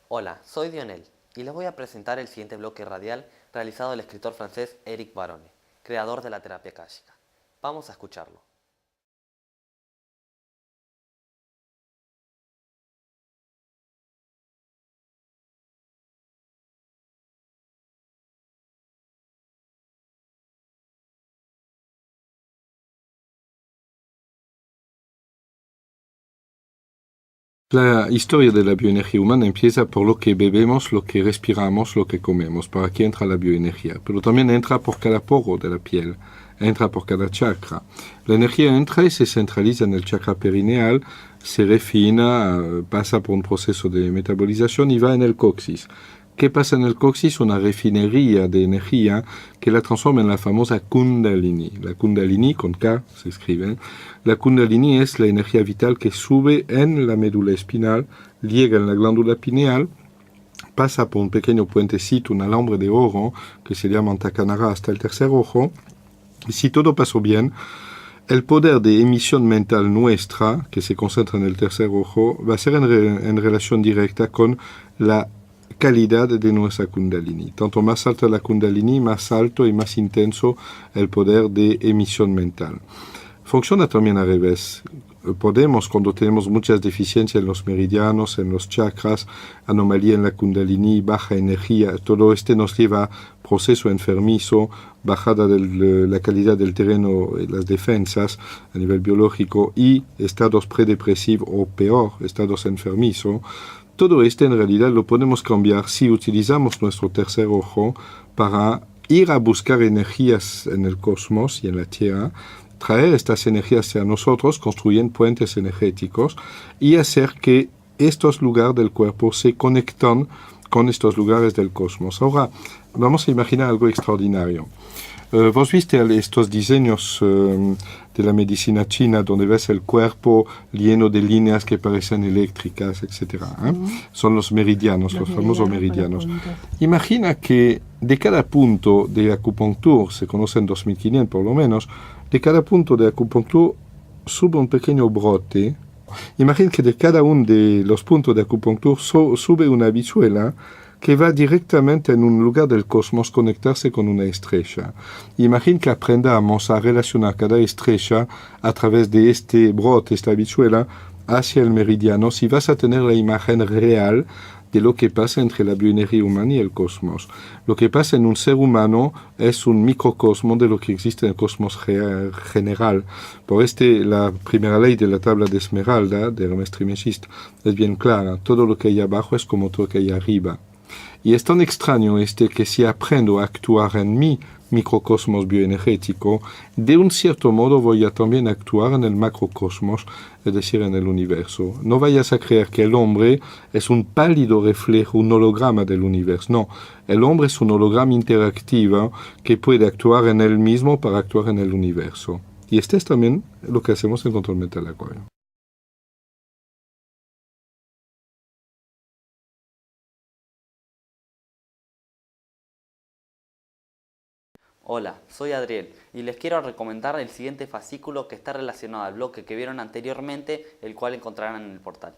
Hola, soy Dionel y les voy a presentar el siguiente bloque radial realizado del escritor francés Éric Barone, creador de la terapia akáshica. Vamos a escucharlo. La historia de la bioenergía humana empieza por lo que bebemos, lo que respiramos, lo que comemos. Para aquí entra la bioenergía. Pero también entra por cada poro de la piel, entra por cada chakra. La energía entra y se centraliza en el chakra perineal, se refina, pasa por un proceso de metabolización y va en el coxis. ¿Qué pasa en el coxis? Una refinería de energía que la transforma en la famosa Kundalini. La Kundalini, con K se escribe. La Kundalini es la energía vital que sube en la médula espinal, llega en la glándula pineal, pasa por un pequeño puentecito, un alambre de oro, que se llama Takanara hasta el tercer ojo. Y si todo pasó bien, el poder de emisión mental nuestra, que se concentra en el tercer ojo, va a ser en relación directa con la calidad de nuestra Kundalini. Tanto más alta la Kundalini, más alto y más intenso el poder de emisión mental. Funciona también al revés. Podemos, cuando tenemos muchas deficiencias en los meridianos, en los chakras, anomalía en la Kundalini, baja energía, todo nos lleva a proceso enfermizo, bajada de la calidad del terreno y las defensas a nivel biológico y estados predepresivos o peor, estados enfermizos. Todo en realidad lo podemos cambiar si utilizamos nuestro tercer ojo para ir a buscar energías en el cosmos y en la Tierra, traer estas energías hacia nosotros, construir puentes energéticos y hacer que estos lugares del cuerpo se conecten con estos lugares del cosmos. Ahora, vamos a imaginar algo extraordinario. Vos viste estos diseños de la medicina china donde ves el cuerpo lleno de líneas que parecen eléctricas, etc. Son los meridianos, los famosos meridianos. Imagina que de cada punto de acupuntura, se conocen 2500 por lo menos, de cada punto de acupuntura sube un pequeño brote. Imagina que de cada uno de los puntos de acupuntura sube una habichuela que va directamente en un lugar del cosmos conectarse con una estrella. Imagina que aprendamos a relacionar cada estrella a través de este brote, esta habichuela, hacia el meridiano, si vas a tener la imagen real de lo que pasa entre la bioenergía humana y el cosmos. Lo que pasa en un ser humano es un microcosmo de lo que existe en el cosmos general. Por la primera ley de la tabla de Esmeralda, de Hermès Trismégiste, es bien clara. Todo lo que hay abajo es como todo lo que hay arriba. Y es tan extraño que si aprendo a actuar en mi microcosmos bioenergético, de un cierto modo voy a también actuar en el macrocosmos, es decir, en el universo. No vayas a creer que el hombre es un pálido reflejo, un holograma del universo. No, el hombre es un holograma interactivo que puede actuar en él mismo para actuar en el universo. Y es también lo que hacemos en Control Mental Acuario. Hola, soy Adriel y les quiero recomendar el siguiente fascículo que está relacionado al bloque que vieron anteriormente, el cual encontrarán en el portal.